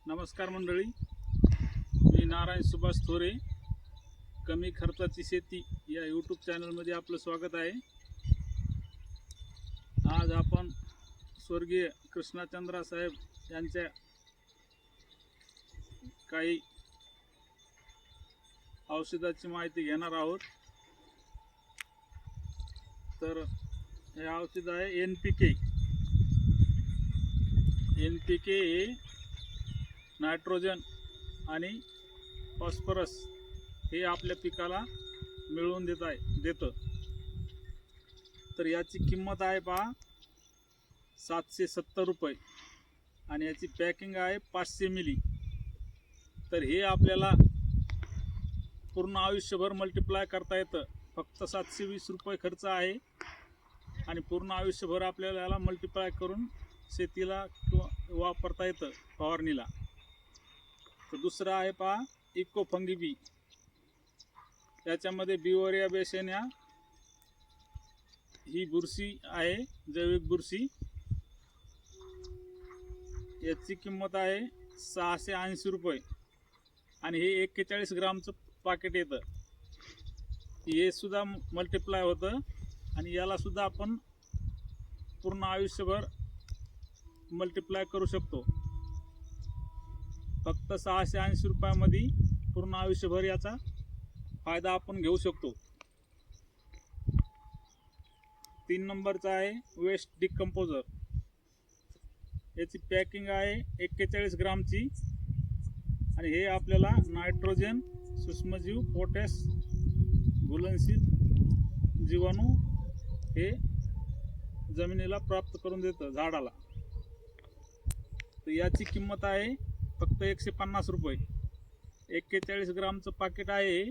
नमस्कार मंडळी, मी नारायण सुभाष थोरे. कमी खर्चाची शेती या यूट्यूब चॅनलमध्ये आपलं स्वागत आहे. आज आपण स्वर्गीय कृष्णचंद्र साहेब यांच्या काही औषधाची माहिती घेणार आहोत. तर हे औषध आहे NPK. NPK हे नायट्रोजन आणि फॉस्फरस हे आपल्या पिकाला मिळवून देतं. तर याची किंमत आहे पहा 770 रुपये आणि याची पॅकिंग आहे 500 मिली. तर हे आपल्याला पूर्ण आयुष्यभर मल्टिप्लाय करता येतं. फक्त 720 रुपये खर्च आहे आणि पूर्ण आयुष्यभर आपल्याला याला मल्टिप्लाय करून शेतीला किंवा वापरता येतं फवारणीला. तर दुसरा आहे पहा इको फंगी बी. याच्यामध्ये बिओरिया बेसेनिया ही बुरशी आहे, जैविक बुरशी. याची किंमत आहे 680 रुपये आणि हे 41 ग्रामचं पाकिट येतं. हे सुद्धा मल्टिप्लाय होतं आणि याला सुद्धा आपण पूर्ण आयुष्यभर मल्टिप्लाय करू शकतो. फक्त 680 रुपयामध्ये पूर्ण आयुष्यभर याचा फायदा आपण घेऊ शकतो. 3 नंबरचा आहे वेस्ट डिकम्पोजर. याची पॅकिंग आहे 41 ग्रामची आणि हे आपल्याला नायट्रोजन, सूक्ष्मजीव, पोटॅश, घुलनशील जीवाणू हे जमिनीला प्राप्त करून देतं झाडाला. तर याची किंमत आहे फक्त 150 रुपये. 41 ग्रामचं पाकिट आहे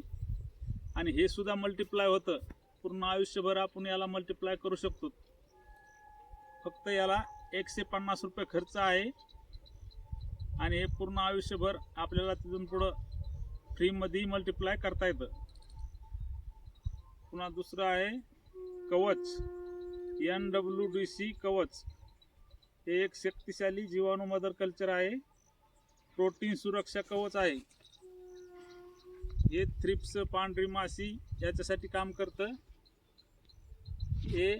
आणि हे सुद्धा मल्टिप्लाय होतं. पूर्ण आयुष्यभर आपण याला मल्टिप्लाय करू शकतो. फक्त याला 150 रुपये खर्च आहे आणि हे पूर्ण आयुष्यभर आपल्याला तिथून पुढं फ्रीमध्ये मल्टिप्लाय करता येतं. पुन्हा दुसरं आहे कवच, NWDC कवच. हे एक शक्तिशाली जीवाणू मदर कल्चर आहे. प्रोटीन सुरक्षा कवच आहे. हे थ्रिप्स, पांढरी माशी याच्यासाठी काम करतं. हे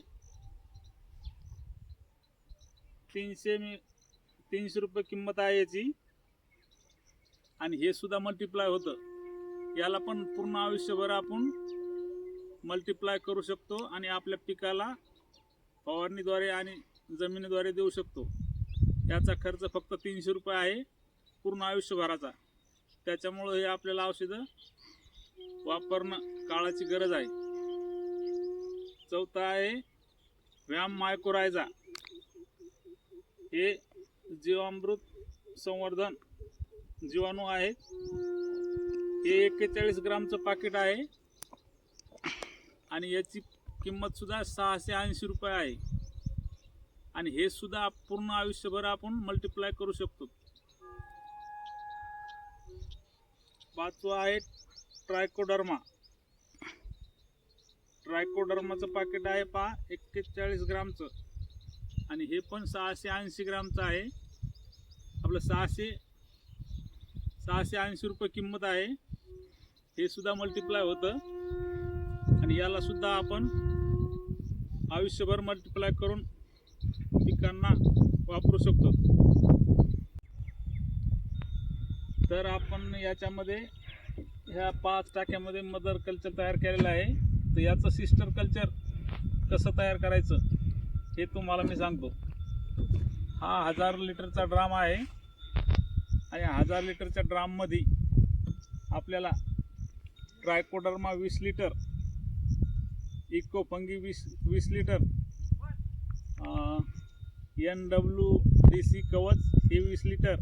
300 रुपये किंमत आहे याची आणि हे सुद्धा मल्टिप्लाय होतं. याला पण पूर्ण आयुष्यभर आपण मल्टिप्लाय करू शकतो आणि आपल्या पिकाला फवारणीद्वारे आणि जमिनीद्वारे देऊ शकतो. याचा खर्च फक्त 300 रुपये आहे पूर्ण आयुष्यभराचा. त्याच्यामुळं हे आपल्याला औषधं वापरणं काळाची गरज आहे. चौथा आहे व्याम मायकोरायझा. हे जीवामृत संवर्धन जीवाणू आहेत. हे 41 ग्रामचं पाकिट आहे आणि याची किंमत सुद्धा 680 रुपये आहे आणि हे सुद्धा पूर्ण आयुष्यभर आपण मल्टिप्लाय करू शकतो. पाचवा आहे ट्रायकोडर्मा. ट्रायकोडर्माचं पाकिट आहे पहा 41 ग्रामचं आणि हे पण 680 ग्रामचं आहे. आपलं 680 रुपये किंमत आहे. हे सुद्धा मल्टिप्लाय होतं आणि याला सुद्धा आपण आयुष्यभर मल्टिप्लाय करून पिकांना वापरू शकतो. तर आपण याच्यामध्ये ह्या 5 टाक्यामध्ये मदर कल्चर तयार केलेलं आहे. तर याचं सिस्टर कल्चर कसं तयार करायचं हे तुम्हाला मी सांगतो. हा 1000 लिटरचा ड्राम आहे आणि 1000 लिटरच्या ड्राममध्ये आपल्याला trichoderma 20 litre, eco fungi 20 litre, NWDC कवच हे 20 लिटर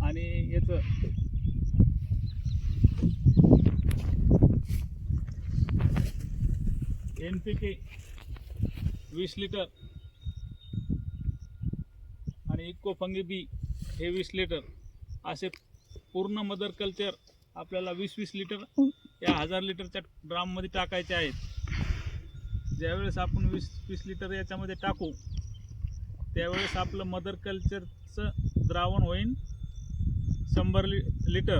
आणि याचं NPK 20 लिटर आणि इको फंगी बी हे 20 लिटर असे पूर्ण मदर कल्चर आपल्याला 20-20 लिटर या 1000 लिटरच्या ड्राममध्ये टाकायचे आहेत. ज्यावेळेस आपण 20-20 लिटर याच्यामध्ये टाकू त्यावेळेस आपलं मदर कल्चरचं द्रावण होईल 100 लिटर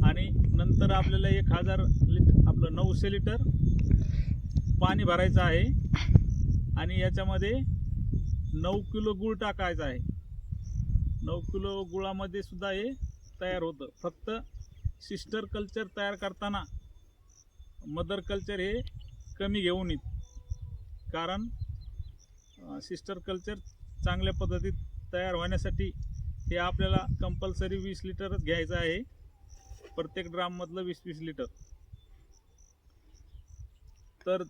आणि नंतर आपल्याला 1000 लिटर आपलं 900 लिटर पाणी भरायचं आहे आणि याच्यामध्ये 9 किलो गूळ टाकायचा आहे. 9 किलो गुळामध्ये सुद्धा हे तयार होतं. फक्त सिस्टर कल्चर तयार करताना मदर कल्चर हे कमी घेऊन येत, कारण सिस्टर कल्चर चांगल्या पद्धतीत तयार होण्यासाठी हे आपल्याला कंपल्सरी 20 लिटरच घ्यायचं आहे. प्रत्येक ड्राममधलं 20-20 लिटर. तर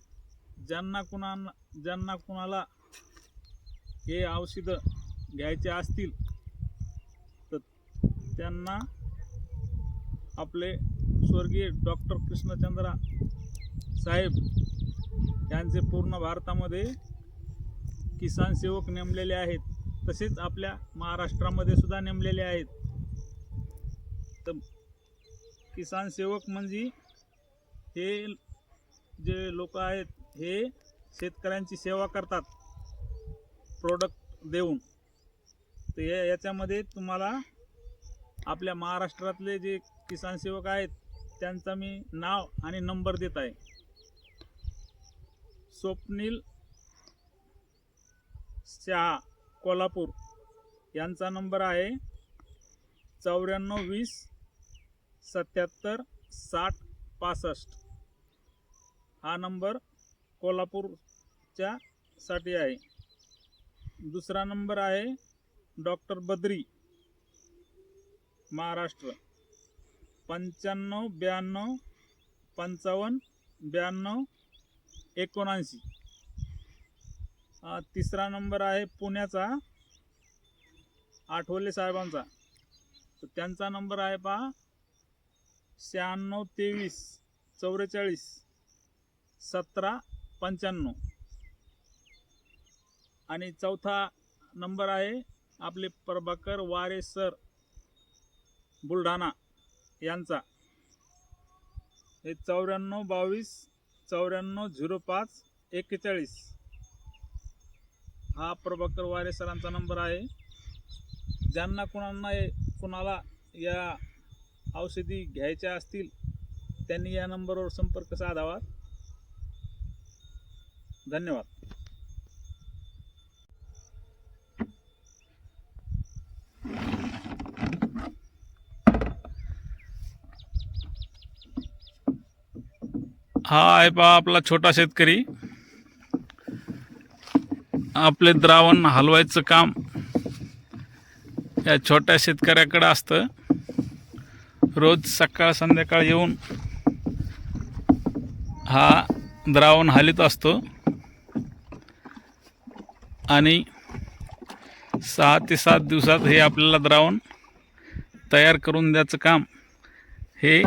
ज्यांना कुणाला हे औषधं घ्यायचे असतील तर त्यांना आपले स्वर्गीय डॉक्टर कृष्णचंद्र साहेब यांचे पूर्ण भारतामध्ये किसान सेवक नेमलेले आहेत. तसेच आपल्या महाराष्ट्रामध्ये सुद्धा नेमलेले आहेत. तर किसान सेवक म्हणजे हे जे लोक आहेत हे शेतकऱ्यांची सेवा करतात प्रोडक्ट देऊन. तर याच्यामध्ये तुम्हाला आपल्या महाराष्ट्रातले जे किसान सेवक आहेत त्यांचा मी नाव आणि नंबर देत आहे. स्वप्नील शहा कोल्हापूर यांचा नंबर आहे 9420 77 60 65. हा नंबर कोल्हापूरच्या साठी आहे. दुसरा नंबर आहे डॉक्टर बद्री महाराष्ट्र 95 92 55 92 79. तिसरा नंबर आहे पुण्याचा आठवले साहेबांचा. तर त्यांचा नंबर आहे पहा 96 23 44 17 95. आणि चौथा नंबर आहे आपले प्रभाकर वारे सर बुलढाणा यांचा. हे 94 22 94 05 41. हा प्रभाकर वारे सरांचा नंबर आहे. ज्यांना कुणाला या औषधी घ्यायच्या असतील त्यांनी या नंबरवर संपर्क साधावा. धन्यवाद. हा आहे पहा आपला छोटा शेतकरी. आपले द्रावण हलवायचं काम या छोट्या शेतकऱ्याकडे असतं. रोज सकाळ संध्याकाळ येऊन हा द्रावण हालीत असतो आणि 6 ते 7 दिवसात हे आपल्याला द्रावण तयार करून द्यायचं काम हे